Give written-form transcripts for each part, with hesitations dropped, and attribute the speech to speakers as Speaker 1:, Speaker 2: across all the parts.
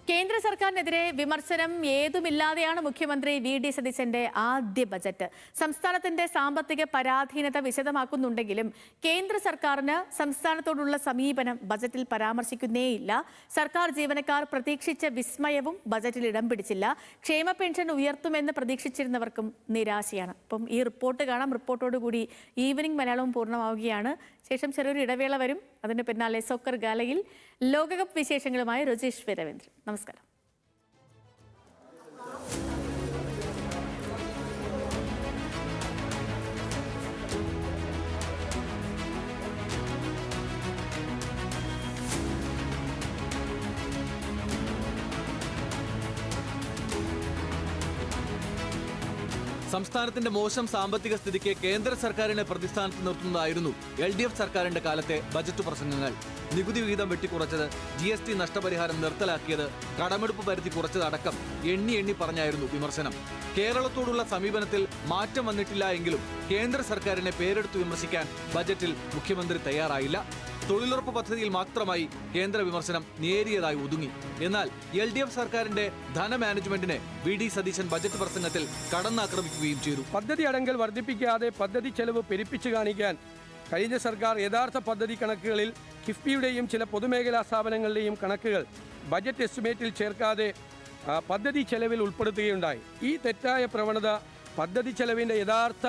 Speaker 1: കേന്ദ്ര സർക്കാരിനെതിരെ വിമർശനം ഏതുമില്ലാതെയാണ് മുഖ്യമന്ത്രി വി.ഡി. സതീശന്റെ ആദ്യ ബജറ്റ്. സംസ്ഥാനത്തിന്റെ സാമ്പത്തിക പരാധീനത വിശദമാക്കുന്നുണ്ടെങ്കിലും കേന്ദ്ര സർക്കാരിന് സംസ്ഥാനത്തോടുള്ള സമീപനം ബജറ്റിൽ പരാമർശിക്കുന്നേയില്ല. സർക്കാർ ജീവനക്കാർ പ്രതീക്ഷിച്ച വിസ്മയവും ബജറ്റിൽ ഇടം പിടിച്ചില്ല. ക്ഷേമ പെൻഷൻ ഉയർത്തുമെന്ന് പ്രതീക്ഷിച്ചിരുന്നവർക്കും നിരാശയാണ്. അപ്പം ഈ റിപ്പോർട്ട് കാണാം. റിപ്പോർട്ടോടുകൂടി ഈവനിംഗ് മലയാളവും പൂർണ്ണമാവുകയാണ്. ശേഷം ചെറിയൊരു ഇടവേള വരും. അതിന് പിന്നാലെ സോക്കർ ഗാലയിൽ ലോകകപ്പ് വിശേഷങ്ങളുമായി രജീഷ് രവീന്ദ്രൻ. നമസ്കാരം.
Speaker 2: സംസ്ഥാനത്തിന്റെ മോശം സാമ്പത്തിക സ്ഥിതിക്ക് കേന്ദ്ര സർക്കാരിനെ പ്രതിസ്ഥാനത്ത് നിർത്തുന്നതായിരുന്നു LDF സർക്കാരിന്റെ കാലത്തെ ബജറ്റ് പ്രസംഗങ്ങൾ. നികുതി വിഹിതം വെട്ടിക്കുറച്ചത്, GST നഷ്ടപരിഹാരം നിർത്തലാക്കിയത്, കടമെടുപ്പ് പരിധി കുറച്ചതടക്കം എണ്ണി പറഞ്ഞായിരുന്നു വിമർശനം. കേരളത്തോടുള്ള സമീപനത്തിൽ മാറ്റം വന്നിട്ടില്ല എങ്കിലും കേന്ദ്ര സർക്കാരിനെ പേരെടുത്ത് വിമർശിക്കാൻ ബജറ്റിൽ മുഖ്യമന്ത്രി തയ്യാറായില്ല. തൊഴിലുറപ്പ് പദ്ധതിയിൽ മാത്രമായി കേന്ദ്ര വിമർശനം നേരിയതായി ഒതുങ്ങി. എന്നാൽ LDF സർക്കാരിന്റെ ധനമാനേജ്മെന്റിനെ വി.ഡി. സതീശൻ ബജറ്റ് പ്രസംഗത്തിൽ കടന്നാക്രമിക്കുകയും ചെയ്തു.
Speaker 3: പദ്ധതി അടങ്കൽ വർദ്ധിപ്പിക്കാതെ പദ്ധതി ചെലവ് പെരുപ്പിച്ചു കാണിക്കാൻ കഴിഞ്ഞ സർക്കാർ യഥാർത്ഥ പദ്ധതി കണക്കുകളിൽ കിഫ്ബിയുടെയും ചില പൊതുമേഖലാ സ്ഥാപനങ്ങളുടെയും കണക്കുകൾ ബജറ്റ് എസ്റ്റിമേറ്റിൽ ചേർക്കാതെ പദ്ധതി ചെലവിൽ ഉൾപ്പെടുത്തുകയുണ്ടായി. ഈ തെറ്റായ പ്രവണത പദ്ധതി ചെലവിന്റെ യഥാർത്ഥ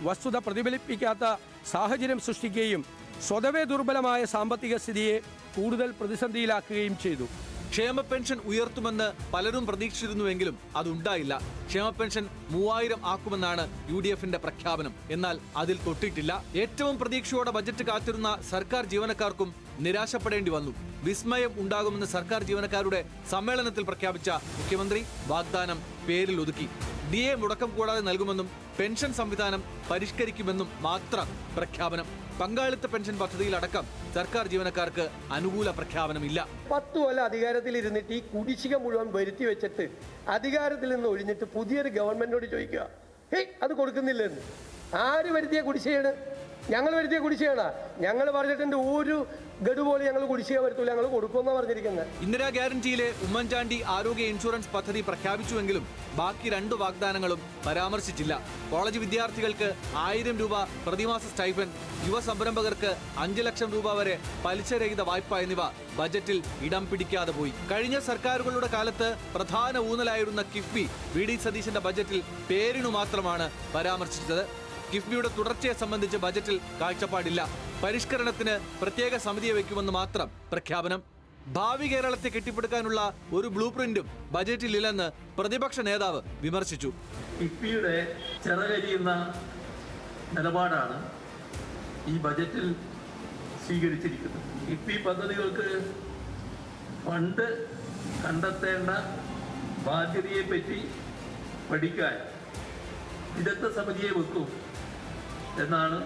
Speaker 3: വസ്തുത പ്രതിഫലിപ്പിക്കാത്ത സാഹചര്യം സൃഷ്ടിക്കുകയും സ്വതവേ ദുർബലമായ സാമ്പത്തിക സ്ഥിതിയെ കൂടുതൽ പ്രതിസന്ധിയിലാക്കുകയും ചെയ്തു.
Speaker 2: ക്ഷേമ പെൻഷൻ ഉയർത്തുമെന്ന് പലരും പ്രതീക്ഷിച്ചിരുന്നുവെങ്കിലും അതുണ്ടായില്ല. ക്ഷേമ പെൻഷൻ 3000 ആക്കുമെന്നാണ് UDFന്റെ പ്രഖ്യാപനം. എന്നാൽ അതിൽ തൊട്ടിട്ടില്ല. ഏറ്റവും പ്രതീക്ഷയോടെ ബജറ്റ് കാത്തിരുന്ന സർക്കാർ ജീവനക്കാർക്കും നിരാശപ്പെടേണ്ടി വന്നു. വിസ്മയം ഉണ്ടാകുമെന്ന് സർക്കാർ ജീവനക്കാരുടെ സമ്മേളനത്തിൽ പ്രഖ്യാപിച്ച മുഖ്യമന്ത്രി വാഗ്ദാനം പേരിൽ ഒതുക്കി. DA മുടക്കം കൂടാതെ നൽകുമെന്നും പെൻഷൻ സംവിധാനം പരിഷ്കരിക്കുമെന്നും മാത്രം പ്രഖ്യാപനം. പങ്കാളിത്ത പെൻഷൻ പദ്ധതിയിലടക്കം സർക്കാർ ജീവനക്കാർക്ക് അനുകൂല പ്രഖ്യാപനമില്ല.
Speaker 3: 10 കൊല്ലം അധികാരത്തിൽ ഇരുന്നിട്ട് ഈ കുടിശ്ശിക മുഴുവൻ വരുത്തി വെച്ചിട്ട് അധികാരത്തിൽ നിന്ന് ഒഴിഞ്ഞിട്ട് പുതിയൊരു ഗവൺമെന്റിനോട് ചോദിക്കുക, അത് കൊടുക്കുന്നില്ലെന്ന്. ആര് വരുത്തിയ കുടിശ്ശികയാണ്? ഞങ്ങൾ വരുത്തിയ കുടിശ്ശികയാണ്. ഞങ്ങൾ പറഞ്ഞിട്ടുണ്ട് ഒരു ഗഡു പോലെ ഞങ്ങൾ കുടിശ്ശിക വരുത്തൂല, ഞങ്ങൾ കൊടുക്കുമെന്നാണ് പറഞ്ഞിരിക്കുന്നത്.
Speaker 2: ഇന്ദിരാ ഗ്യാരണ്ടിയിലെ ഉമ്മൻചാണ്ടി ആരോഗ്യ ഇൻഷുറൻസ് പദ്ധതി പ്രഖ്യാപിച്ചുവെങ്കിലും ബാക്കി 2 വാഗ്ദാനങ്ങളും പരാമർശിച്ചില്ല. കോളേജ് വിദ്യാർത്ഥികൾക്ക് 1000 രൂപ പ്രതിമാസ സ്റ്റൈഫൻ, യുവ സംരംഭകർക്ക് 5 ലക്ഷം രൂപ വരെ പലിശരഹിത വായ്പ എന്നിവ ബജറ്റിൽ ഇടം പിടിക്കാതെ പോയി. കഴിഞ്ഞ സർക്കാരുകളുടെ കാലത്ത് പ്രധാന ഊന്നലായിരുന്ന കിഫ്ബി വി.ഡി. സതീശന്റെ ബജറ്റിൽ പേരിനു മാത്രമാണ് പരാമർശിച്ചത്. കിഫ്ബിയുടെ തുടർച്ചയെ സംബന്ധിച്ച് ബജറ്റിൽ കാഴ്ചപ്പാടില്ല. പരിഷ്കരണത്തിന് പ്രത്യേക സമിതിയെ വയ്ക്കുമെന്ന് മാത്രം പ്രഖ്യാപനം. ഭാവി കേരളത്തെ കെട്ടിപ്പടുക്കാനുള്ള ഒരു ബ്ലൂ പ്രിന്റും ബജറ്റിലില്ലെന്ന് പ്രതിപക്ഷ നേതാവ് വിമർശിച്ചു.
Speaker 4: കിഫ്ബിയുടെ ചിറകരിയുന്ന നിലപാടാണ് ഈ ബജറ്റിൽ സ്വീകരിച്ചിരിക്കുന്നത്. കിഫ്ബി പദ്ധതികൾക്ക് ഫണ്ട് കണ്ടെത്തേണ്ട ബാധ്യതയെപ്പറ്റി പഠിക്കാൻ വിദഗ്ധ സമിതിയെ വെക്കും എന്നാണ്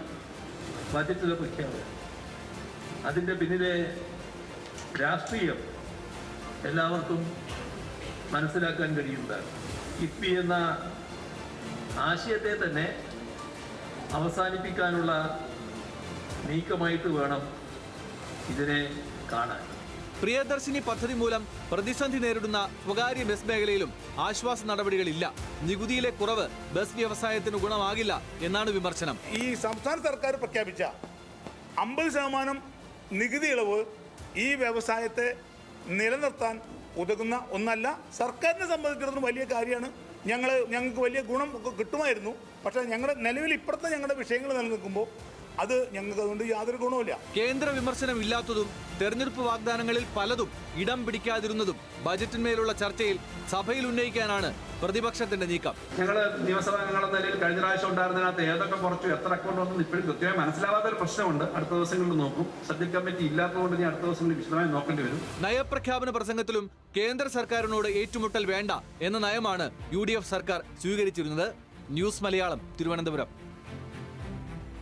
Speaker 4: ബജറ്റിലെ പ്രഖ്യാപനം. അതിൻ്റെ പിന്നിലെ രാഷ്ട്രീയം എല്ലാവർക്കും മനസ്സിലാക്കാൻ കഴിയുന്നതാണ്. കിഫ്ബി എന്ന ആശയത്തെ തന്നെ അവസാനിപ്പിക്കാനുള്ള നീക്കമായിട്ട് വേണം ഇതിനെ കാണാൻ.
Speaker 2: പ്രിയദർശിനി പദ്ധതി മൂലം പ്രതിസന്ധി നേരിടുന്ന സ്വകാര്യ ബസ് മേഖലയിലും ആശ്വാസ നടപടികളില്ല. നികുതിയിലെ കുറവ് ബസ് വ്യവസായത്തിന് ഗുണമാകില്ല എന്നാണ് വിമർശനം.
Speaker 5: ഈ സംസ്ഥാന സർക്കാർ പ്രഖ്യാപിച്ച 50% നികുതി ഇളവ് ഈ വ്യവസായത്തെ നിലനിർത്താൻ ഉതകുന്ന ഒന്നല്ല. സർക്കാരിനെ സംബന്ധിച്ചിടത്തോളം വലിയ കാര്യമാണ്. ഞങ്ങൾക്ക് വലിയ ഗുണം കിട്ടുമായിരുന്നു. പക്ഷേ ഞങ്ങളുടെ നിലവിൽ ഇപ്പോഴത്തെ ഞങ്ങളുടെ വിഷയങ്ങൾ നിലനിൽക്കുമ്പോൾ അത് ഞങ്ങൾക്ക് അതുകൊണ്ട് യാതൊരു ഗുണവുമില്ല.
Speaker 2: കേന്ദ്ര വിമർശനം ഇല്ലാത്തതും തെരഞ്ഞെടുപ്പ് വാഗ്ദാനങ്ങളിൽ പലതും ഇടം പിടിക്കാതിരുന്നതും ബജറ്റിന്മേലുള്ള ചർച്ചയിൽ സഭയിൽ ഉന്നയിക്കാനാണ് പ്രതിപക്ഷത്തിന്റെ നീക്കം.
Speaker 6: ഞങ്ങൾ നിയമസഭാംഗങ്ങൾ എന്ന നിലയിൽ കഴിഞ്ഞ പ്രാവശ്യം ഉണ്ടായിരുന്നതിനകത്ത് ഏതൊക്കെ കുറച്ചു, എത്ര അക്കൗണ്ട് ഒന്നും ഇപ്പോഴും കൃത്യമായി മനസ്സിലാവാത്ത ഒരു പ്രശ്നമുണ്ട്. അടുത്ത ദിവസങ്ങളിൽ നോക്കും. സബ്ജക്ട് കമ്മിറ്റി ഇല്ലാത്തതുകൊണ്ട് ഇനി അടുത്ത ദിവസങ്ങളിൽ വിശദമായി നോക്കേണ്ടി വരും.
Speaker 2: നയപ്രഖ്യാപന പ്രസംഗത്തിലും കേന്ദ്ര സർക്കാരിനോട് ഏറ്റുമുട്ടൽ വേണ്ട എന്ന നയമാണ് UDF സർക്കാർ സ്വീകരിച്ചിരുന്നത്. ന്യൂസ് മലയാളം, തിരുവനന്തപുരം.